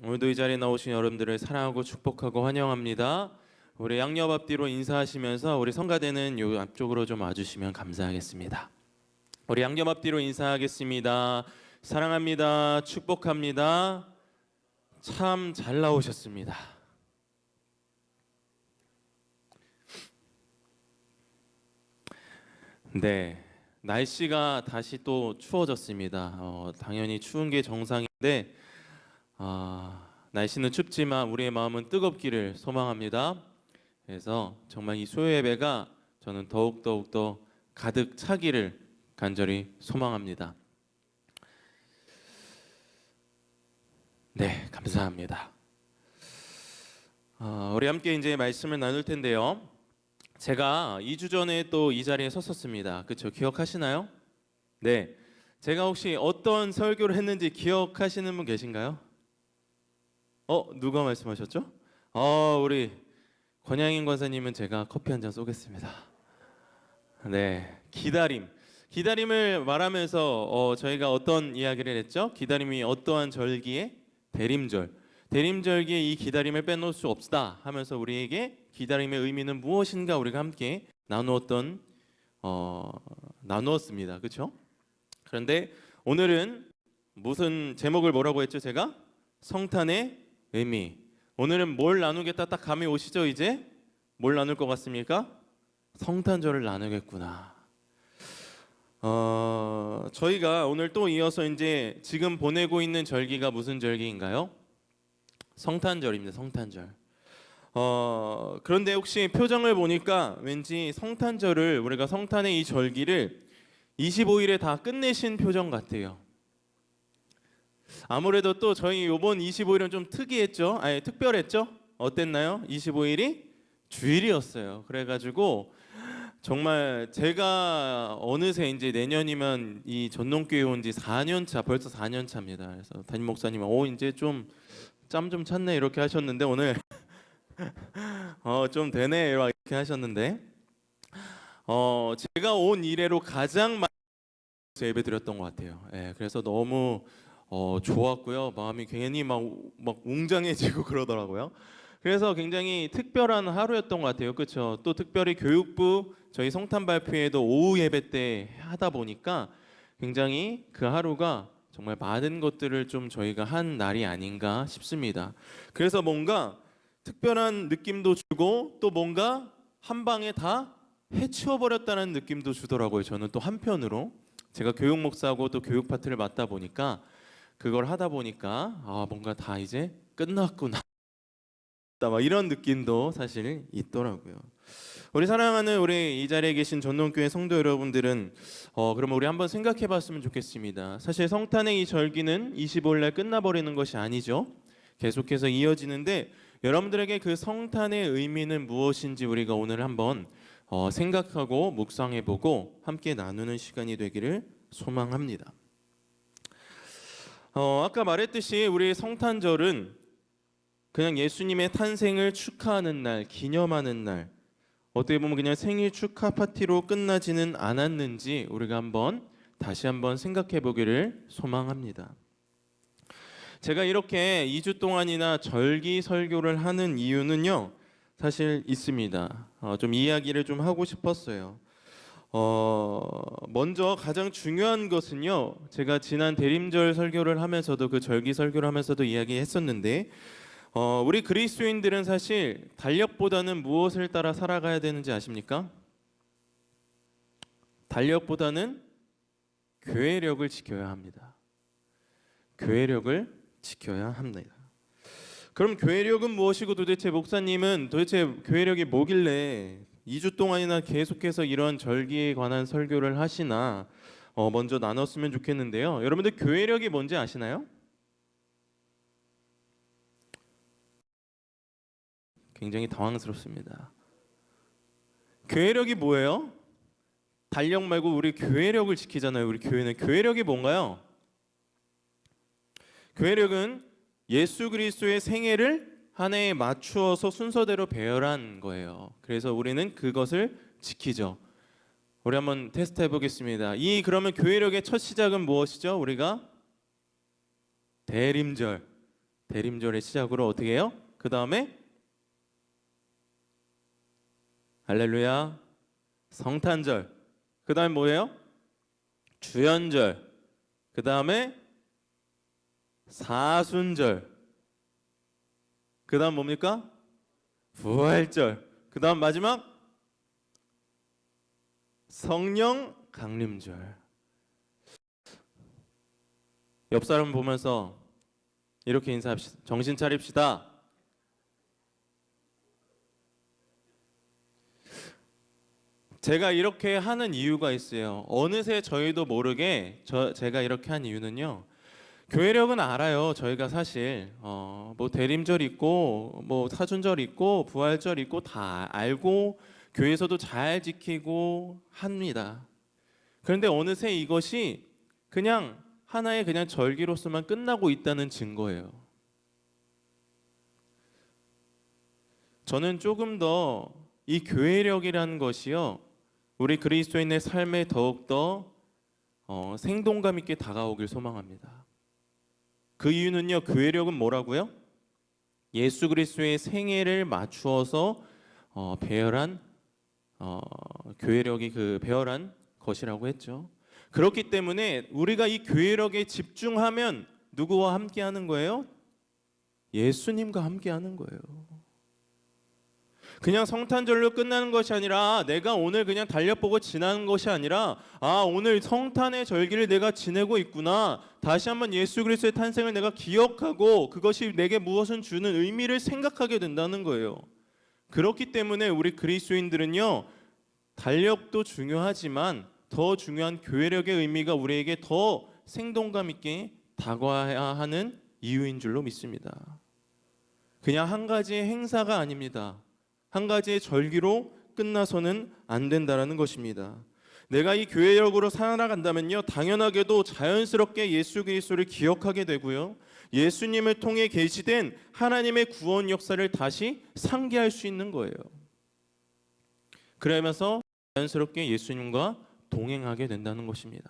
오늘도 이 자리에 나오신 여러분들을 사랑하고 축복하고 환영합니다. 우리 양옆 앞뒤로 인사하시면서 우리 성가대는 요 앞쪽으로 좀 와주시면 감사하겠습니다. 우리 양옆 앞뒤로 인사하겠습니다. 사랑합니다. 축복합니다. 참 잘 나오셨습니다. 네, 날씨가 다시 또 추워졌습니다. 당연히 추운 게 정상인데 날씨는 춥지만 우리의 마음은 뜨겁기를 소망합니다. 그래서 정말 이 수요 예배가 저는 더욱 더 가득 차기를 간절히 소망합니다. 네, 감사합니다. 우리 함께 이제 말씀을 나눌 텐데요. 제가 2주 전에 또 이 자리에 섰었습니다. 그렇죠? 기억하시나요? 네, 제가 혹시 어떤 설교를 했는지 기억하시는 분 계신가요? 누가 말씀하셨죠? 우리 권양인 권사님은 제가 커피 한 잔 쏘겠습니다. 네, 기다림을 말하면서 저희가 어떤 이야기를 했죠? 기다림이 어떠한 절기에 대림절기에 이 기다림을 빼놓을 수 없다 하면서 우리에게 기다림의 의미는 무엇인가 우리가 함께 나누었습니다. 그렇죠? 그런데 오늘은 무슨 제목을 뭐라고 했죠? 제가 성탄의 의미. 오늘은 뭘 나누겠다 딱 감이 오시죠? 이제 뭘 나눌 것 같습니까? 성탄절을 나누겠구나. 저희가 오늘 또 이어서 이제 지금 보내고 있는 절기가 무슨 절기인가요? 성탄절입니다. 성탄절. 그런데 혹시 표정을 보니까 왠지 성탄절을 우리가 성탄의 이 절기를 25일에 다 끝내신 표정 같아요. 아무래도 또 저희 이번 25일은 좀 특별했죠? 어땠나요? 25일이 주일이었어요. 그래가지고 정말 제가 어느새 이제 내년이면 이 전농교회 온 지 4년 차, 벌써 4년 차입니다. 그래서 담임 목사님은 이제 좀 짬 좀 찼네 이렇게 하셨는데 오늘 좀 되네 이렇게 하셨는데 제가 온 이래로 가장 많이 예배 드렸던 것 같아요. 예, 그래서 너무 좋았고요. 마음이 괜히 막 웅장해지고 그러더라고요. 그래서 굉장히 특별한 하루였던 것 같아요. 그렇죠? 또 특별히 교육부 저희 성탄 발표회도 오후 예배 때 하다 보니까 굉장히 그 하루가 정말 많은 것들을 좀 저희가 한 날이 아닌가 싶습니다. 그래서 뭔가 특별한 느낌도 주고 또 뭔가 한 방에 다 해치워 버렸다는 느낌도 주더라고요. 저는 또 한편으로 제가 교육 목사고 또 교육 파트를 맡다 보니까 그걸 하다 보니까 뭔가 다 이제 끝났구나 막 이런 느낌도 사실 있더라고요. 우리 사랑하는 우리 이 자리에 계신 전동교회 성도 여러분들은 그러면 우리 한번 생각해 봤으면 좋겠습니다. 사실 성탄의 이 절기는 25일 날 끝나버리는 것이 아니죠. 계속해서 이어지는데 여러분들에게 그 성탄의 의미는 무엇인지 우리가 오늘 한번 생각하고 묵상해보고 함께 나누는 시간이 되기를 소망합니다. 아까 말했듯이 우리 성탄절은 그냥 예수님의 탄생을 축하하는 날, 기념하는 날, 어떻게 보면 그냥 생일 축하 파티로 끝나지는 않았는지 우리가 다시 한번 생각해 보기를 소망합니다. 제가 이렇게 2주 동안이나 절기 설교를 하는 이유는요, 사실 있습니다. 좀 이야기를 좀 하고 싶었어요. 먼저 가장 중요한 것은요, 제가 지난 대림절 설교를 하면서도 그 절기 설교를 하면서도 이야기했었는데, 우리 그리스도인들은 사실 달력보다는 무엇을 따라 살아가야 되는지 아십니까? 달력보다는 교회력을 지켜야 합니다. 교회력을 지켜야 합니다. 그럼 교회력은 무엇이고 도대체 목사님은 도대체 교회력이 뭐길래 2주 동안이나 계속해서 이런 절기에 관한 설교를 하시나 먼저 나눴으면 좋겠는데요. 여러분들 교회력이 뭔지 아시나요? 굉장히 당황스럽습니다. 교회력이 뭐예요? 달력 말고 우리 교회력을 지키잖아요. 우리 교회는 교회력이 뭔가요? 교회력은 예수 그리스도의 생애를 한 해에 맞추어서 순서대로 배열한 거예요. 그래서 우리는 그것을 지키죠. 우리 한번 테스트 해보겠습니다. 그러면 교회력의 첫 시작은 무엇이죠? 우리가 대림절, 대림절의 시작으로 어떻게 해요? 그 다음에 할렐루야 성탄절, 그 다음에 뭐예요? 주연절, 그 다음에 사순절, 그 다음 뭡니까? 부활절, 그 다음 마지막 성령 강림절. 옆 사람 보면서 이렇게 인사합시다. 정신 차립시다. 제가 이렇게 하는 이유가 있어요. 어느새 저희도 모르게 제가 이렇게 한 이유는요. 교회력은 알아요. 저희가 사실 뭐 대림절 있고 뭐 사순절 있고 부활절 있고 다 알고 교회에서도 잘 지키고 합니다. 그런데 어느새 이것이 그냥 하나의 그냥 절기로서만 끝나고 있다는 증거예요. 저는 조금 더 이 교회력이라는 것이요, 우리 그리스도인의 삶에 더욱더 생동감 있게 다가오길 소망합니다. 그 이유는요, 교회력은 뭐라고요? 예수 그리스도의 생애를 맞추어서 배열한 교회력이 그 배열한 것이라고 했죠. 그렇기 때문에 우리가 이 교회력에 집중하면 누구와 함께 하는 거예요? 예수님과 함께 하는 거예요. 그냥 성탄절로 끝나는 것이 아니라, 내가 오늘 그냥 달력보고 지나는 것이 아니라, 아, 오늘 성탄의 절기를 내가 지내고 있구나, 다시 한번 예수 그리스도의 탄생을 내가 기억하고 그것이 내게 무엇을 주는 의미를 생각하게 된다는 거예요. 그렇기 때문에 우리 그리스도인들은요, 달력도 중요하지만 더 중요한 교회력의 의미가 우리에게 더 생동감 있게 다가와야 하는 이유인 줄로 믿습니다. 그냥 한 가지의 행사가 아닙니다. 한 가지의 절기로 끝나서는 안 된다는 것입니다. 내가 이 교회력으로 살아간다면요, 당연하게도 자연스럽게 예수 그리스도를 기억하게 되고요, 예수님을 통해 계시된 하나님의 구원 역사를 다시 상기할 수 있는 거예요. 그러면서 자연스럽게 예수님과 동행하게 된다는 것입니다.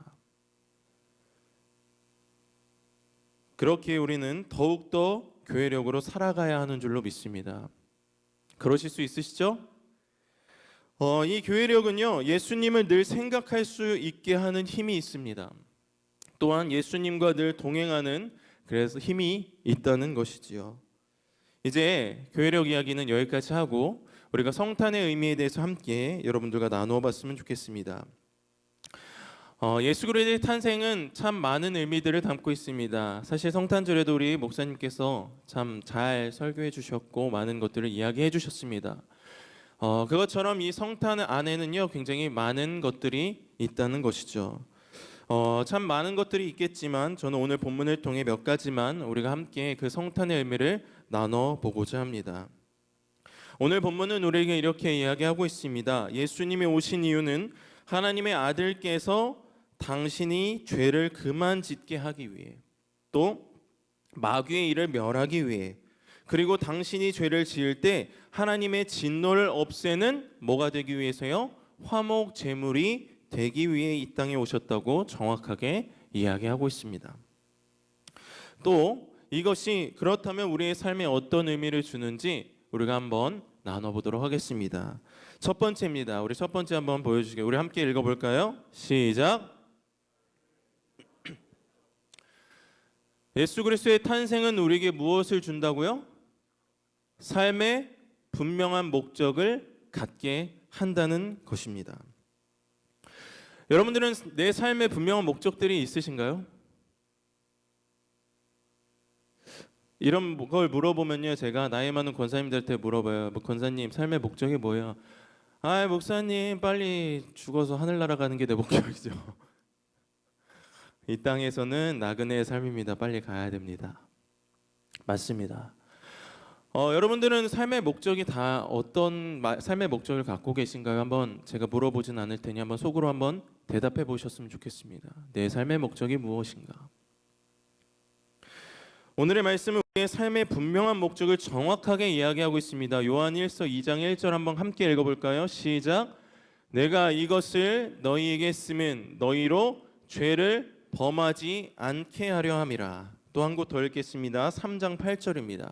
그렇게 우리는 더욱더 교회력으로 살아가야 하는 줄로 믿습니다. 그러실 수 있으시죠? 이 교회력은요, 예수님을 늘 생각할 수 있게 하는 힘이 있습니다. 또한 예수님과 늘 동행하는 그래서 힘이 있다는 것이지요. 이제 교회력 이야기는 여기까지 하고 우리가 성탄의 의미에 대해서 함께 여러분들과 나누어 봤으면 좋겠습니다. 예수 그리스도의 탄생은 참 많은 의미들을 담고 있습니다. 사실 성탄절에도 우리 목사님께서 참 잘 설교해 주셨고 많은 것들을 이야기해 주셨습니다. 그것처럼 이 성탄 안에는요, 굉장히 많은 것들이 있다는 것이죠. 참 많은 것들이 있겠지만 저는 오늘 본문을 통해 몇 가지만 우리가 함께 그 성탄의 의미를 나눠 보고자 합니다. 오늘 본문은 우리에게 이렇게 이야기하고 있습니다. 예수님이 오신 이유는 하나님의 아들께서 당신이 죄를 그만 짓게 하기 위해, 또 마귀의 일을 멸하기 위해, 그리고 당신이 죄를 지을 때 하나님의 진노를 없애는 뭐가 되기 위해서요? 화목 제물이 되기 위해 이 땅에 오셨다고 정확하게 이야기하고 있습니다. 또 이것이 그렇다면 우리의 삶에 어떤 의미를 주는지 우리가 한번 나눠보도록 하겠습니다. 첫 번째입니다. 우리 첫 번째 한번 보여주시게. 우리 함께 읽어볼까요? 시작. 예수 그리스도의 탄생은 우리에게 무엇을 준다고요? 삶의 분명한 목적을 갖게 한다는 것입니다. 여러분들은 내 삶의 분명한 목적들이 있으신가요? 이런 걸 물어보면요, 제가 나이 많은 권사님들한테 물어봐요. 권사님, 삶의 목적이 뭐예요? 아, 목사님, 빨리 죽어서 하늘나라 가는 게 내 목적이죠. 이 땅에서는 나그네의 삶입니다. 빨리 가야 됩니다. 맞습니다. 여러분들은 삶의 목적이 다 어떤 삶의 목적을 갖고 계신가요? 한번 제가 물어보진 않을 테니 한번 속으로 한번 대답해 보셨으면 좋겠습니다. 내 삶의 목적이 무엇인가? 오늘의 말씀은 우리의 삶의 분명한 목적을 정확하게 이야기하고 있습니다. 요한 1서 2장 1절 한번 함께 읽어볼까요? 시작. 내가 이것을 너희에게 쓰면 너희로 죄를 범하지 않게 하려 함이라. 또 한 곳 더 읽겠습니다. 3장 8절입니다.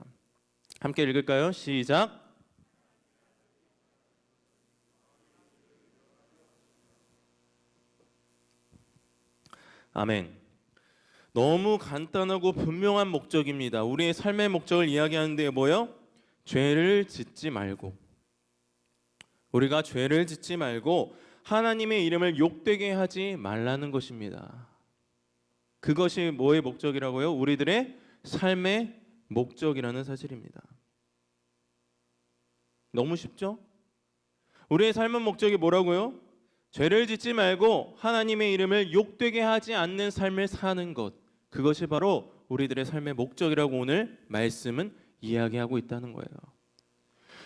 함께 읽을까요? 시작. 아멘. 너무 간단하고 분명한 목적입니다. 우리의 삶의 목적을 이야기하는데 뭐요? 죄를 짓지 말고, 우리가 죄를 짓지 말고 하나님의 이름을 욕되게 하지 말라는 것입니다. 그것이 뭐의 목적이라고요? 우리들의 삶의 목적이라는 사실입니다. 너무 쉽죠? 우리의 삶의 목적이 뭐라고요? 죄를 짓지 말고 하나님의 이름을 욕되게 하지 않는 삶을 사는 것, 그것이 바로 우리들의 삶의 목적이라고 오늘 말씀은 이야기하고 있다는 거예요.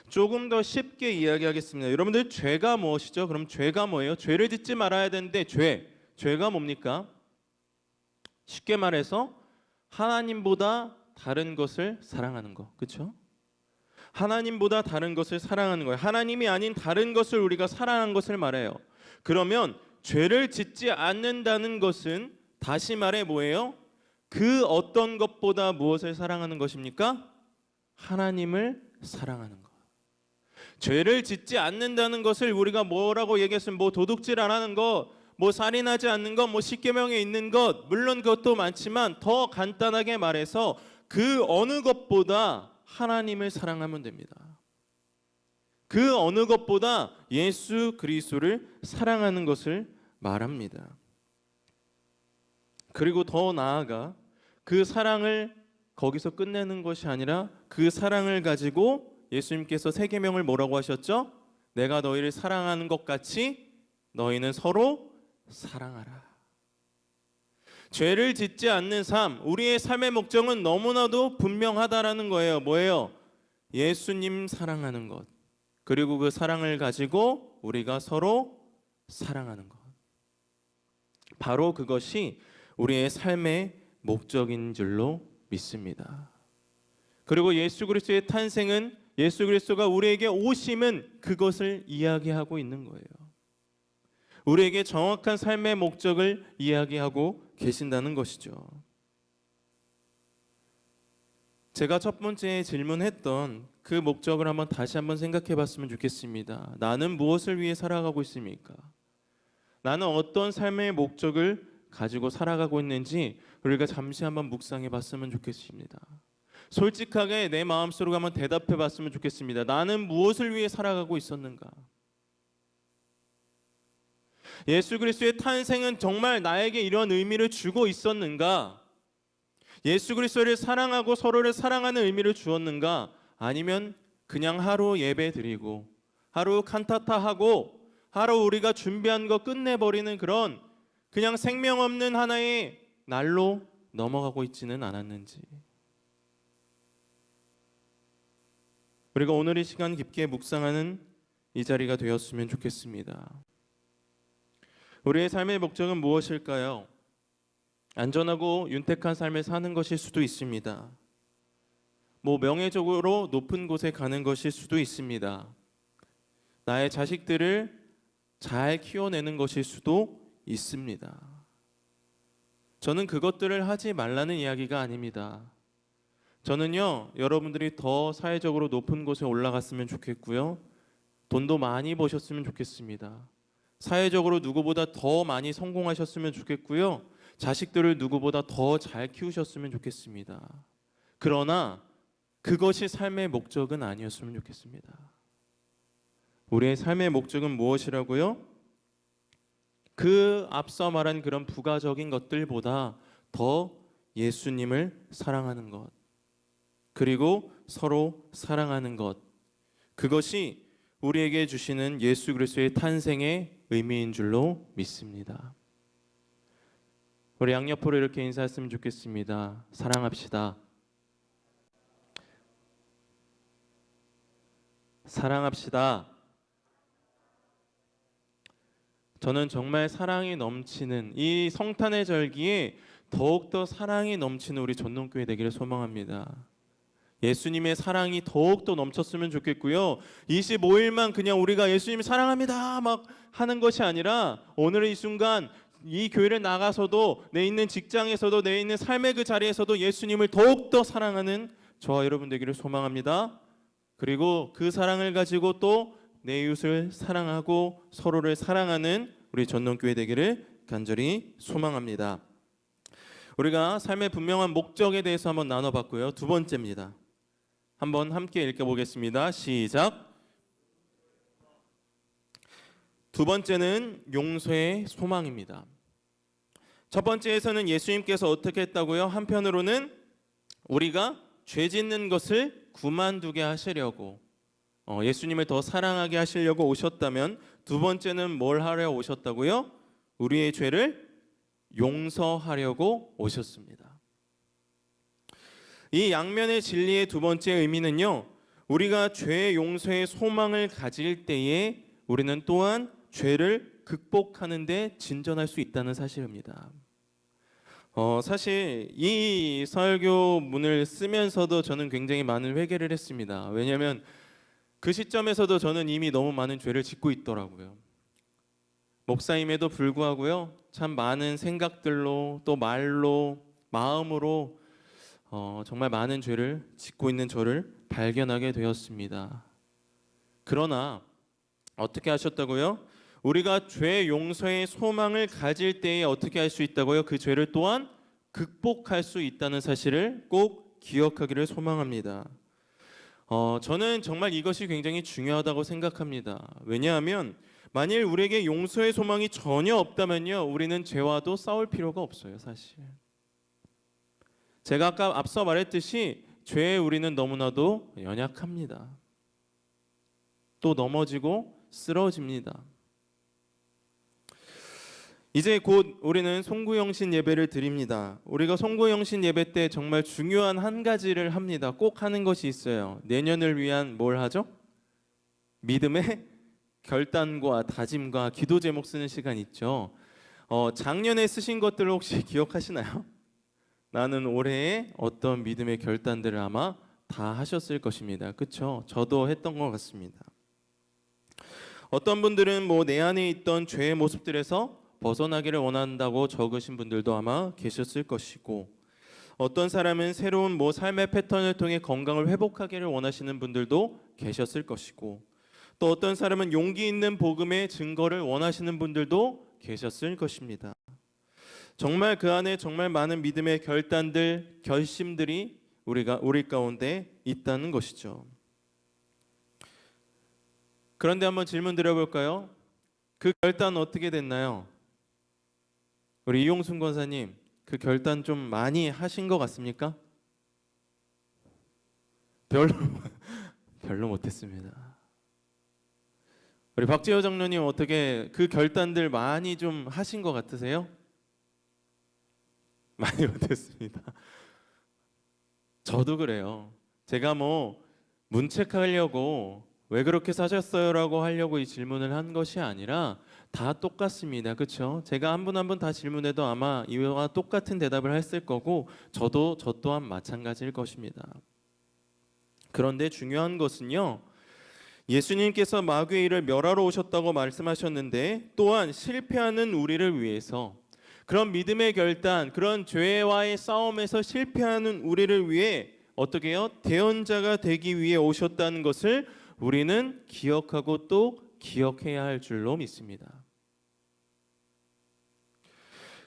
조금 더 쉽게 이야기하겠습니다. 여러분들, 죄가 무엇이죠? 그럼 죄가 뭐예요? 죄를 짓지 말아야 되는데 죄가 뭡니까? 쉽게 말해서 하나님보다 다른 것을 사랑하는 거, 그렇죠? 하나님보다 다른 것을 사랑하는 거예요. 하나님이 아닌 다른 것을 우리가 사랑하는 것을 말해요. 그러면 죄를 짓지 않는다는 것은 다시 말해 뭐예요? 그 어떤 것보다 무엇을 사랑하는 것입니까? 하나님을 사랑하는 것. 죄를 짓지 않는다는 것을 우리가 뭐라고 얘기했으면 뭐 도둑질 안 하는 것, 뭐 살인하지 않는 것, 뭐 십계명에 있는 것, 물론 그것도 많지만 더 간단하게 말해서 그 어느 것보다 하나님을 사랑하면 됩니다. 그 어느 것보다 예수 그리스도를 사랑하는 것을 말합니다. 그리고 더 나아가 그 사랑을 거기서 끝내는 것이 아니라 그 사랑을 가지고 예수님께서 세 계명을 뭐라고 하셨죠? 내가 너희를 사랑하는 것 같이 너희는 서로 사랑하라. 죄를 짓지 않는 삶, 우리의 삶의 목적은 너무나도 분명하다라는 거예요. 뭐예요? 예수님 사랑하는 것, 그리고 그 사랑을 가지고 우리가 서로 사랑하는 것. 바로 그것이 우리의 삶의 목적인 줄로 믿습니다. 그리고 예수 그리스도의 탄생은, 예수 그리스도가 우리에게 오심은 그것을 이야기하고 있는 거예요. 우리에게 정확한 삶의 목적을 이야기하고 계신다는 것이죠. 제가 첫 번째 질문했던 그 목적을 다시 한번 생각해 봤으면 좋겠습니다. 나는 무엇을 위해 살아가고 있습니까? 나는 어떤 삶의 목적을 가지고 살아가고 있는지 우리가 잠시 한번 묵상해 봤으면 좋겠습니다. 솔직하게 내 마음속으로 한번 대답해 봤으면 좋겠습니다. 나는 무엇을 위해 살아가고 있었는가? 예수 그리스도의 탄생은 정말 나에게 이런 의미를 주고 있었는가? 예수 그리스도를 사랑하고 서로를 사랑하는 의미를 주었는가? 아니면 그냥 하루 예배 드리고 하루 칸타타하고 하루 우리가 준비한 거 끝내버리는 그런 그냥 생명 없는 하나의 날로 넘어가고 있지는 않았는지, 우리가 오늘 이 시간 깊게 묵상하는 이 자리가 되었으면 좋겠습니다. 우리의 삶의 목적은 무엇일까요? 안전하고 윤택한 삶을 사는 것일 수도 있습니다. 명예적으로 높은 곳에 가는 것일 수도 있습니다. 나의 자식들을 잘 키워내는 것일 수도 있습니다. 저는 그것들을 하지 말라는 이야기가 아닙니다. 저는요, 여러분들이 더 사회적으로 높은 곳에 올라갔으면 좋겠고요, 돈도 많이 버셨으면 좋겠습니다. 사회적으로 누구보다 더 많이 성공하셨으면 좋겠고요, 자식들을 누구보다 더 잘 키우셨으면 좋겠습니다. 그러나 그것이 삶의 목적은 아니었으면 좋겠습니다. 우리의 삶의 목적은 무엇이라고요? 그 앞서 말한 그런 부가적인 것들보다 더 예수님을 사랑하는 것, 그리고 서로 사랑하는 것, 그것이 우리에게 주시는 예수 그리스도의 탄생의 의미인 줄로 믿습니다. 우리 양옆으로 이렇게 인사했으면 좋겠습니다. 사랑합시다. 사랑합시다. 저는 정말 사랑이 넘치는 이 성탄의 절기에 더욱더 사랑이 넘치는 우리 전동교회 되기를 소망합니다. 예수님의 사랑이 더욱더 넘쳤으면 좋겠고요, 25일만 그냥 우리가 예수님 사랑합니다 막 하는 것이 아니라 오늘 이 순간 이 교회를 나가서도 내 있는 직장에서도 내 있는 삶의 그 자리에서도 예수님을 더욱더 사랑하는 저와 여러분 되기를 소망합니다. 그리고 그 사랑을 가지고 또 내 이웃을 사랑하고 서로를 사랑하는 우리 전농교회 되기를 간절히 소망합니다. 우리가 삶의 분명한 목적에 대해서 한번 나눠봤고요. 두 번째입니다. 한번 함께 읽어보겠습니다. 시작. 두 번째는 용서의 소망입니다. 첫 번째에서는 예수님께서 어떻게 했다고요? 한편으로는 우리가 죄 짓는 것을 그만두게 하시려고 예수님을 더 사랑하게 하시려고 오셨다면, 두 번째는 뭘 하려 오셨다고요? 우리의 죄를 용서하려고 오셨습니다. 이 양면의 진리의 두 번째 의미는요, 우리가 죄 용서의 소망을 가질 때에 우리는 또한 죄를 극복하는 데 진전할 수 있다는 사실입니다. 사실 이 설교문을 쓰면서도 저는 굉장히 많은 회개를 했습니다. 왜냐하면 그 시점에서도 저는 이미 너무 많은 죄를 짓고 있더라고요. 목사임에도 불구하고요, 참 많은 생각들로 또 말로 마음으로 정말 많은 죄를 짓고 있는 저를 발견하게 되었습니다. 그러나 어떻게 하셨다고요? 우리가 죄 용서의 소망을 가질 때에 어떻게 할 수 있다고요? 그 죄를 또한 극복할 수 있다는 사실을 꼭 기억하기를 소망합니다. 저는 정말 이것이 굉장히 중요하다고 생각합니다. 왜냐하면 만일 우리에게 용서의 소망이 전혀 없다면요, 우리는 죄와도 싸울 필요가 없어요, 사실. 제가 아까 앞서 말했듯이 죄에 우리는 너무나도 연약합니다. 또 넘어지고 쓰러집니다. 이제 곧 우리는 송구영신 예배를 드립니다. 우리가 송구영신 예배 때 정말 중요한 한 가지를 합니다. 꼭 하는 것이 있어요. 내년을 위한 뭘 하죠? 믿음의 결단과 다짐과 기도 제목 쓰는 시간 있죠. 작년에 쓰신 것들을 혹시 기억하시나요? 나는 올해에 어떤 믿음의 결단들을 아마 다 하셨을 것입니다. 그렇죠? 저도 했던 것 같습니다. 어떤 분들은 내 안에 있던 죄의 모습들에서 벗어나기를 원한다고 적으신 분들도 아마 계셨을 것이고, 어떤 사람은 새로운 삶의 패턴을 통해 건강을 회복하기를 원하시는 분들도 계셨을 것이고, 또 어떤 사람은 용기 있는 복음의 증거를 원하시는 분들도 계셨을 것입니다. 정말 그 안에 정말 많은 믿음의 결단들, 결심들이 우리 가운데 있다는 것이죠. 그런데 한번 질문 드려볼까요? 그 결단 어떻게 됐나요? 우리 이용순 권사님, 그 결단 좀 많이 하신 것 같습니까? 별로 못했습니다. 우리 박지효 장로님, 어떻게 그 결단들 많이 좀 하신 것 같으세요? 많이 못했습니다. 저도 그래요. 제가 문책하려고 왜 그렇게 사셨어요? 라고 하려고 이 질문을 한 것이 아니라 다 똑같습니다. 그렇죠? 제가 한 분 한 분 다 질문해도 아마 이와 똑같은 대답을 했을 거고, 저 또한 마찬가지일 것입니다. 그런데 중요한 것은요, 예수님께서 마귀의 일을 멸하러 오셨다고 말씀하셨는데, 또한 실패하는 우리를 위해서, 그런 믿음의 결단, 그런 죄와의 싸움에서 실패하는 우리를 위해 어떻게 해요? 대언자가 되기 위해 오셨다는 것을 우리는 기억하고 또 기억해야 할 줄로 믿습니다.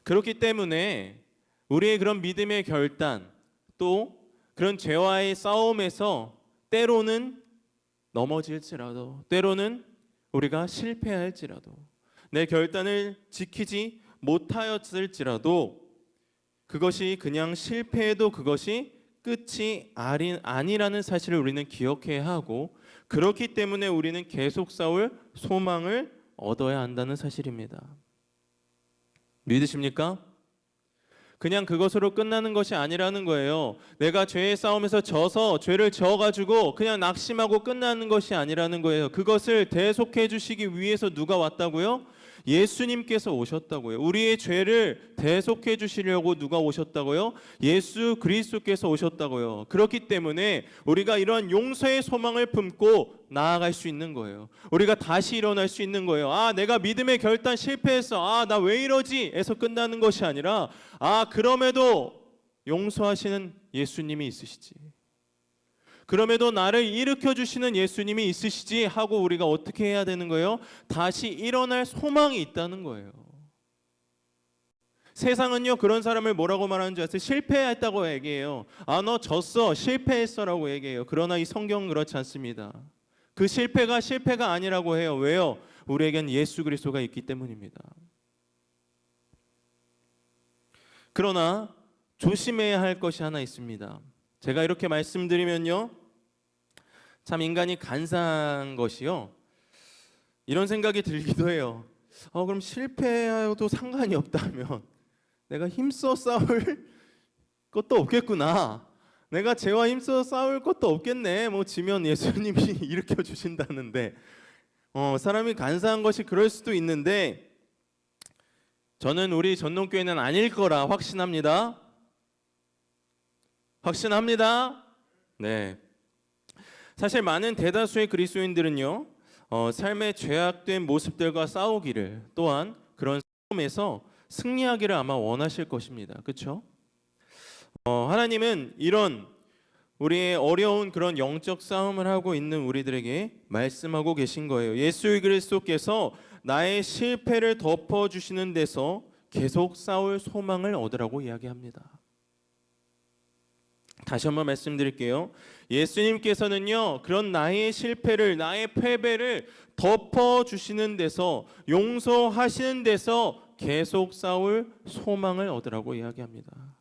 그렇기 때문에 우리의 그런 믿음의 결단, 또 그런 죄와의 싸움에서 때로는 넘어질지라도, 때로는 우리가 실패할지라도, 내 결단을 지키지 못하였을지라도, 그것이 그냥 실패해도 그것이 끝이 아니라는 사실을 우리는 기억해야 하고, 그렇기 때문에 우리는 계속 싸울 소망을 얻어야 한다는 사실입니다. 믿으십니까? 그냥 그것으로 끝나는 것이 아니라는 거예요. 내가 죄의 싸움에서 져서 죄를 져가지고 그냥 낙심하고 끝나는 것이 아니라는 거예요. 그것을 대속해 주시기 위해서 누가 왔다고요? 예수님께서 오셨다고요. 우리의 죄를 대속해 주시려고 누가 오셨다고요? 예수 그리스도께서 오셨다고요. 그렇기 때문에 우리가 이러한 용서의 소망을 품고 나아갈 수 있는 거예요. 우리가 다시 일어날 수 있는 거예요. 아, 내가 믿음의 결단 실패했어. 아, 나 왜 이러지? 에서 끝나는 것이 아니라, 아, 그럼에도 용서하시는 예수님이 있으시지. 그럼에도 나를 일으켜 주시는 예수님이 있으시지 하고 우리가 어떻게 해야 되는 거예요? 다시 일어날 소망이 있다는 거예요. 세상은요, 그런 사람을 뭐라고 말하는 줄 아세요? 실패했다고 얘기해요. 아, 너 졌어, 실패했어라고 얘기해요. 그러나 이 성경은 그렇지 않습니다. 그 실패가 아니라고 해요. 왜요? 우리에겐 예수 그리스도가 있기 때문입니다. 그러나 조심해야 할 것이 하나 있습니다. 제가 이렇게 말씀드리면요, 참 인간이 간사한 것이요, 이런 생각이 들기도 해요. 그럼 실패해도 상관이 없다면 내가 힘써 싸울 것도 없겠구나. 내가 죄와 힘써 싸울 것도 없겠네. 뭐 지면 예수님이 일으켜 주신다는데, 사람이 간사한 것이 그럴 수도 있는데, 저는 우리 전동교회는 아닐 거라 확신합니다. 확신합니다. 네. 사실 많은 대다수의 그리스도인들은요, 삶의 죄악된 모습들과 싸우기를, 또한 그런 싸움에서 승리하기를 아마 원하실 것입니다. 그렇죠? 하나님은 이런 우리의 어려운 그런 영적 싸움을 하고 있는 우리들에게 말씀하고 계신 거예요. 예수 그리스도께서 나의 실패를 덮어주시는 데서 계속 싸울 소망을 얻으라고 이야기합니다. 다시 한번 말씀드릴게요. 예수님께서는요, 그런 나의 실패를, 나의 패배를 덮어주시는 데서, 용서하시는 데서 계속 싸울 소망을 얻으라고 이야기합니다.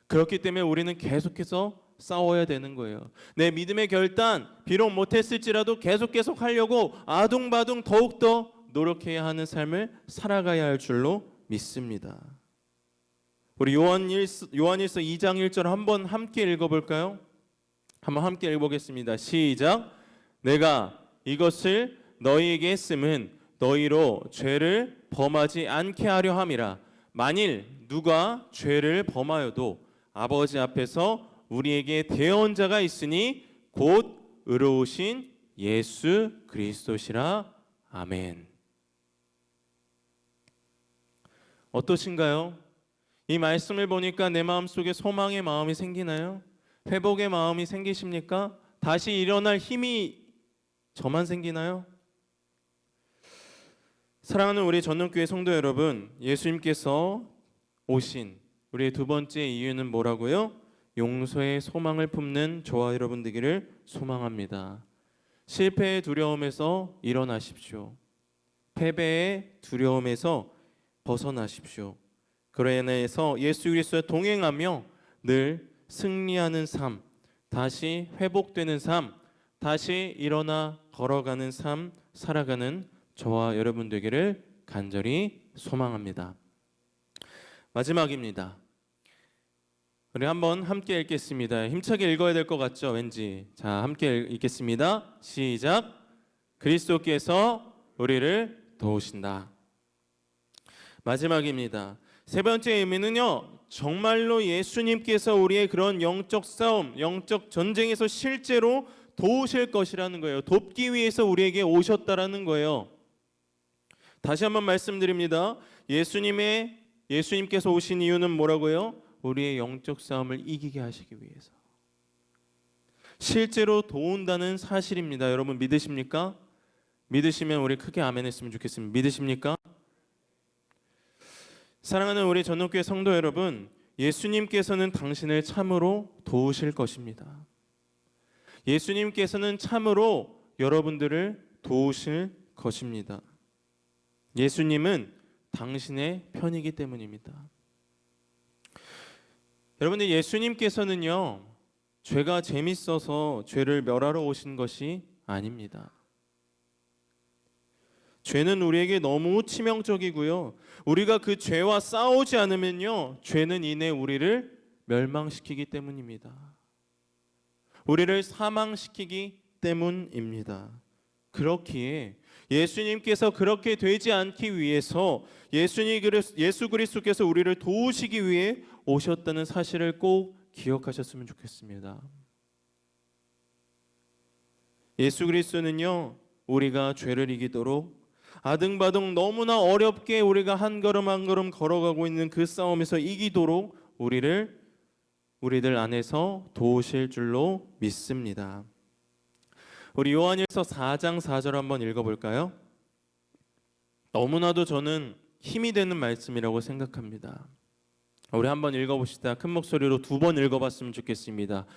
그렇기 때문에 우리는 계속해서 싸워야 되는 거예요. 내 믿음의 결단 비록 못했을지라도 계속 하려고 아둥바둥 더욱더 노력해야 하는 삶을 살아가야 할 줄로 믿습니다. 우리 요한일서 2장 1절 한번 함께 읽어볼까요? 한번 함께 읽어보겠습니다. 시작. 내가 이것을 너희에게 했음은 너희로 죄를 범하지 않게 하려 함이라. 만일 누가 죄를 범하여도 아버지 앞에서 우리에게 대언자가 있으니 곧 의로우신 예수 그리스도시라. 아멘. 어떠신가요? 이 말씀을 보니까 내 마음속에 소망의 마음이 생기나요? 회복의 마음이 생기십니까? 다시 일어날 힘이 저만 생기나요? 사랑하는 우리 전능교회 성도 여러분, 예수님께서 오신 우리의 두 번째 이유는 뭐라고요? 용서의 소망을 품는 저와 여러분 되기를 소망합니다. 실패의 두려움에서 일어나십시오. 패배의 두려움에서 벗어나십시오. 그로 인해서 예수 그리스도와 동행하며 늘 승리하는 삶, 다시 회복되는 삶, 다시 일어나 걸어가는 삶, 살아가는 저와 여러분 되기를 간절히 소망합니다. 마지막입니다. 우리 한번 함께 읽겠습니다. 힘차게 읽어야 될 것 같죠? 왠지. 자, 함께 읽겠습니다. 시작. 그리스도께서 우리를 도우신다. 마지막입니다. 세 번째 의미는요, 정말로 예수님께서 우리의 그런 영적 싸움, 영적 전쟁에서 실제로 도우실 것이라는 거예요. 돕기 위해서 우리에게 오셨다라는 거예요. 다시 한번 말씀드립니다. 예수님께서 오신 이유는 뭐라고요? 우리의 영적 싸움을 이기게 하시기 위해서. 실제로 도운다는 사실입니다. 여러분 믿으십니까? 믿으시면 우리 크게 아멘 했으면 좋겠습니다. 믿으십니까? 사랑하는 우리 전능교회 성도 여러분, 예수님께서는 당신을 참으로 도우실 것입니다. 예수님께서는 참으로 여러분들을 도우실 것입니다. 예수님은 당신의 편이기 때문입니다. 여러분들, 예수님께서는요, 죄가 재밌어서 죄를 멸하러 오신 것이 아닙니다. 죄는 우리에게 너무 치명적이고요, 우리가 그 죄와 싸우지 않으면요, 죄는 이내 우리를 멸망시키기 때문입니다. 우리를 사망시키기 때문입니다. 그렇기에 예수님께서 그렇게 되지 않기 위해서 예수 그리스도께서 우리를 도우시기 위해 오셨다는 사실을 꼭 기억하셨으면 좋겠습니다. 예수 그리스도는요, 우리가 죄를 이기도록 아등바등 너무나 어렵게 우리가 한 걸음 한 걸음 걸어가고 있는 그 싸움에서 이기도록 우리들 안에서 도우실 줄로 믿습니다. 우리 요한일서 4장 4절 한번 읽어볼까요? 너무나도 저는 힘이 되는 말씀이라고 생각합니다. 우리 한번 읽어봅시다. 큰 목소리로 2번 읽어봤으면 좋겠습니다.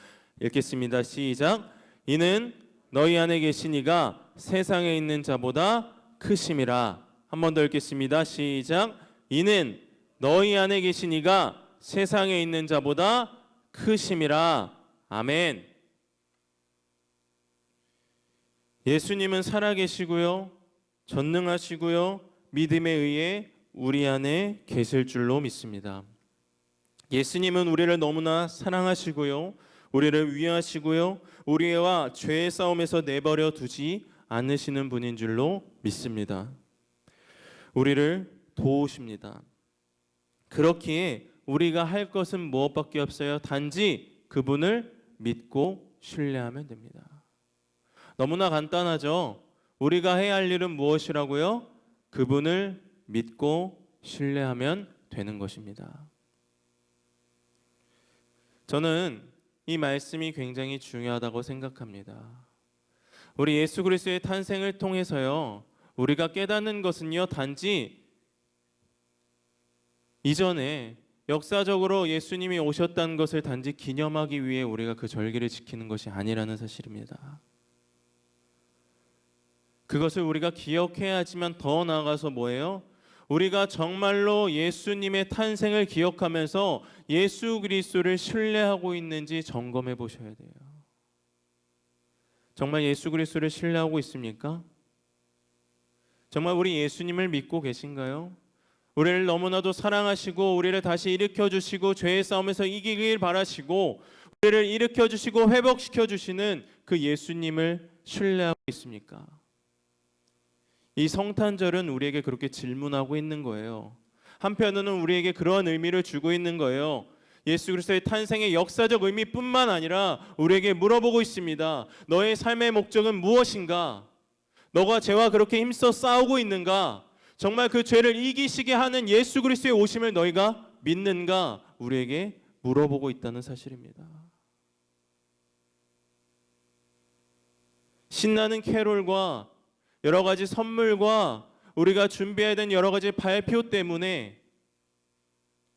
읽겠습니다. 시작. 이는 너희 안에 계신 이가 세상에 있는 자보다 크심이라. 한 번 더 읽겠습니다. 시작. 이는 너희 안에 계신 이가 세상에 있는 자보다 크심이라. 아멘. 예수님은 살아계시고요, 전능하시고요, 믿음에 의해 우리 안에 계실 줄로 믿습니다. 예수님은 우리를 너무나 사랑하시고요, 우리를 위하시고요, 우리와 죄의 싸움에서 내버려 두지 않으시는 분인 줄로 믿습니다. 우리를 도우십니다. 그렇기에 우리가 할 것은 무엇밖에 없어요? 단지 그분을 믿고 신뢰하면 됩니다. 너무나 간단하죠? 우리가 해야 할 일은 무엇이라고요? 그분을 믿고 신뢰하면 되는 것입니다. 저는 이 말씀이 굉장히 중요하다고 생각합니다. 우리 예수 그리스도의 탄생을 통해서요, 우리가 깨닫는 것은요, 단지 이전에 역사적으로 예수님이 오셨다는 것을 단지 기념하기 위해 우리가 그 절기를 지키는 것이 아니라는 사실입니다. 그것을 우리가 기억해야 하지만 더 나아가서 뭐예요? 우리가 정말로 예수님의 탄생을 기억하면서 예수 그리스도를 신뢰하고 있는지 점검해 보셔야 돼요. 정말 예수 그리스도를 신뢰하고 있습니까? 정말 우리 예수님을 믿고 계신가요? 우리를 너무나도 사랑하시고 우리를 다시 일으켜 주시고 죄의 싸움에서 이기길 바라시고 우리를 일으켜 주시고 회복시켜 주시는 그 예수님을 신뢰하고 있습니까? 이 성탄절은 우리에게 그렇게 질문하고 있는 거예요. 한편으로는 우리에게 그러한 의미를 주고 있는 거예요. 예수 그리스도의 탄생의 역사적 의미뿐만 아니라 우리에게 물어보고 있습니다. 너의 삶의 목적은 무엇인가? 너가 죄와 그렇게 힘써 싸우고 있는가? 정말 그 죄를 이기시게 하는 예수 그리스도의 오심을 너희가 믿는가? 우리에게 물어보고 있다는 사실입니다. 신나는 캐롤과 여러 가지 선물과 우리가 준비해야 되는 여러 가지 발표 때문에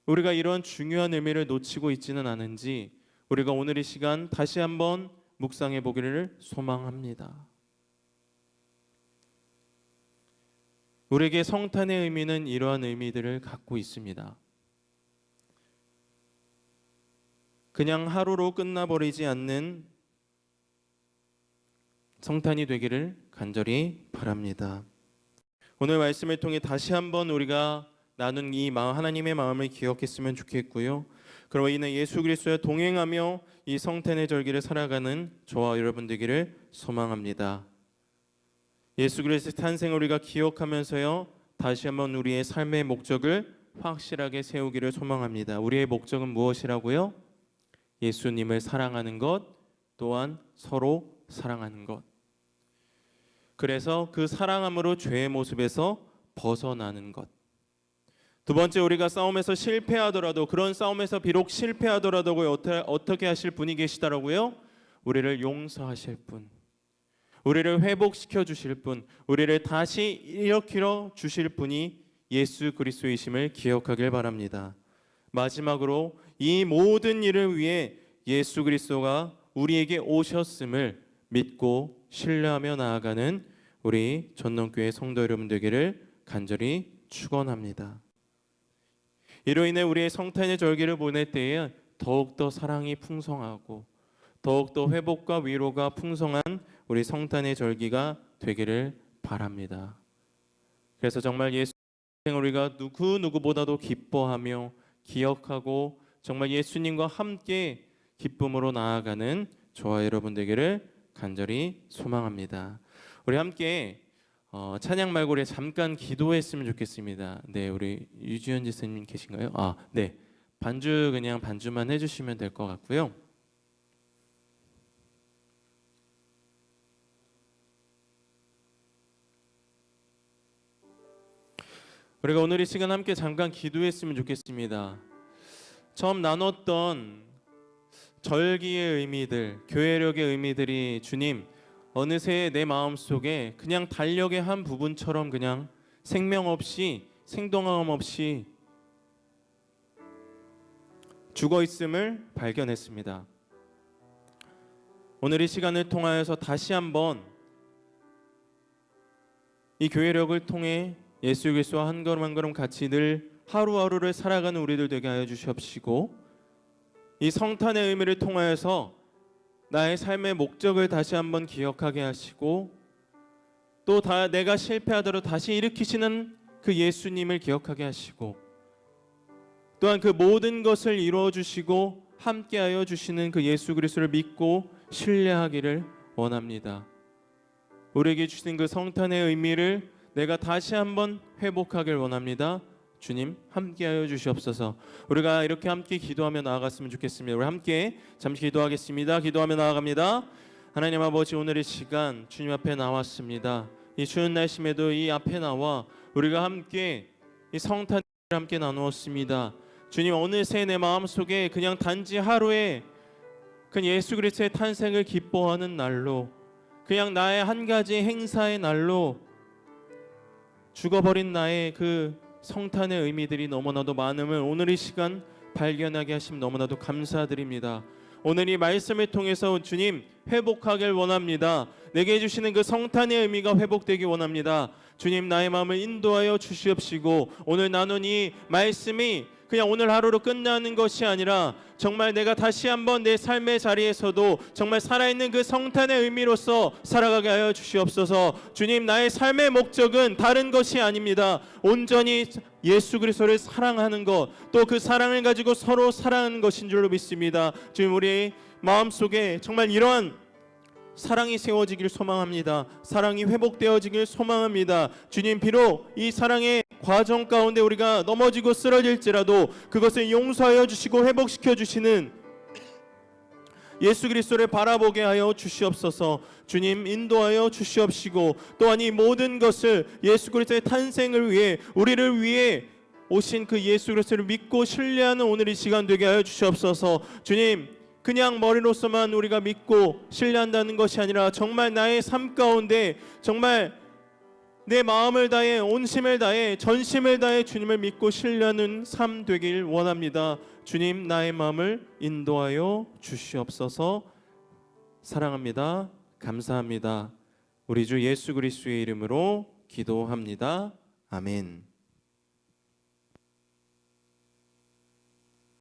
우리가 이런 중요한 의미를 놓치고 있지는 않은지 우리가 오늘 이 시간 다시 한번 묵상해 보기를 소망합니다. 우리에게 성탄의 의미는 이러한 의미들을 갖고 있습니다. 그냥 하루로 끝나버리지 않는 성탄이 되기를 간절히 바랍니다. 오늘 말씀을 통해 다시 한번 우리가 나눈 이 하나님의 마음을 기억했으면 좋겠고요. 그로 인해 예수 그리스도와 동행하며 이 성탄의 절기를 살아가는 저와 여러분 되기를 소망합니다. 예수 그리스도의 탄생을 우리가 기억하면서요, 다시 한번 우리의 삶의 목적을 확실하게 세우기를 소망합니다. 우리의 목적은 무엇이라고요? 예수님을 사랑하는 것, 또한 서로 사랑하는 것. 그래서 그 사랑함으로 죄의 모습에서 벗어나는 것. 두 번째, 우리가 싸움에서 실패하더라도, 그런 싸움에서 비록 실패하더라도 어떻게 하실 분이 계시더라고요? 우리를 용서하실 분, 우리를 회복시켜 주실 분, 우리를 다시 일으켜 주실 분이 예수 그리스도이심을 기억하길 바랍니다. 마지막으로 이 모든 일을 위해 예수 그리스도가 우리에게 오셨음을 믿고 신뢰하며 나아가는 우리 전농교회 성도 여러분 되기를 간절히 축원합니다. 이로 인해 우리의 성탄의 절기를 보낼 때에 더욱더 사랑이 풍성하고 더욱더 회복과 위로가 풍성한 우리 성탄의 절기가 되기를 바랍니다. 그래서 정말 예수님을 우리가 누구보다도 기뻐하며 기억하고 정말 예수님과 함께 기쁨으로 나아가는 저와 여러분 되기를 간절히 소망합니다. 우리 함께 찬양 말고에 잠깐 기도했으면 좋겠습니다. 네, 우리 유지현 지사님 계신가요? 네. 반주 그냥 반주만 해주시면 될 것 같고요. 우리가 오늘 이 시간 함께 잠깐 기도했으면 좋겠습니다. 처음 나눴던 절기의 의미들, 교회력의 의미들이 주님 어느새 내 마음속에 그냥 달력의 한 부분처럼 그냥 생명 없이 생동함 없이 죽어 있음을 발견했습니다. 오늘 이 시간을 통하여서 다시 한번 이 교회력을 통해 예수 그리스도와 한 걸음 한 걸음 같이 늘 하루하루를 살아가는 우리들 되게 하여 주시옵시고, 이 성탄의 의미를 통하여서 나의 삶의 목적을 다시 한번 기억하게 하시고, 또 내가 실패하더라도 다시 일으키시는 그 예수님을 기억하게 하시고, 또한 그 모든 것을 이루어 주시고 함께하여 주시는 그 예수 그리스도를 믿고 신뢰하기를 원합니다. 우리에게 주신 그 성탄의 의미를 내가 다시 한번 회복하길 원합니다. 주님 함께하여 주시옵소서. 우리가 이렇게 함께 기도하며 나아갔으면 좋겠습니다. 우리 함께 잠시 기도하겠습니다. 기도하며 나아갑니다. 하나님 아버지, 오늘 이 시간 주님 앞에 나왔습니다. 이 추운 날씨에도 이 앞에 나와 우리가 함께 이 성탄을 함께 나누었습니다. 주님, 어느새 내 마음속에 그냥 단지 하루에 그 예수 그리스도의 탄생을 기뻐하는 날로, 그냥 나의 한 가지 행사의 날로 죽어버린 나의 그 성탄의 의미들이 너무나도 많음을 오늘 이 시간 발견하게 하심 너무나도 감사드립니다. 오늘 이 말씀을 통해서 주님 회복하길 원합니다. 내게 주시는 그 성탄의 의미가 회복되기 원합니다. 주님, 나의 마음을 인도하여 주시옵시고, 오늘 나눈 이 말씀이 그냥 오늘 하루로 끝나는 것이 아니라 정말 내가 다시 한번 내 삶의 자리에서도 정말 살아있는 그 성탄의 의미로서 살아가게 하여 주시옵소서. 주님, 나의 삶의 목적은 다른 것이 아닙니다. 온전히 예수 그리스도를 사랑하는 것, 또 그 사랑을 가지고 서로 사랑하는 것인 줄로 믿습니다. 주님, 우리 마음속에 정말 이러한 사랑이 세워지길 소망합니다. 사랑이 회복되어지길 소망합니다. 주님, 비록 이 사랑의 과정 가운데 우리가 넘어지고 쓰러질지라도 그것을 용서하여 주시고 회복시켜 주시는 예수 그리스도를 바라보게 하여 주시옵소서. 주님, 인도하여 주시옵시고, 또한 이 모든 것을 예수 그리스도의 탄생을 위해, 우리를 위해 오신 그 예수 그리스도를 믿고 신뢰하는 오늘 이 시간 되게 하여 주시옵소서. 주님, 그냥 머리로서만 우리가 믿고 신뢰한다는 것이 아니라 정말 나의 삶 가운데 정말 내 마음을 다해, 온심을 다해, 전심을 다해 주님을 믿고 신뢰하는 삶 되길 원합니다. 주님, 나의 마음을 인도하여 주시옵소서. 사랑합니다. 감사합니다. 우리 주 예수 그리스도의 이름으로 기도합니다. 아멘.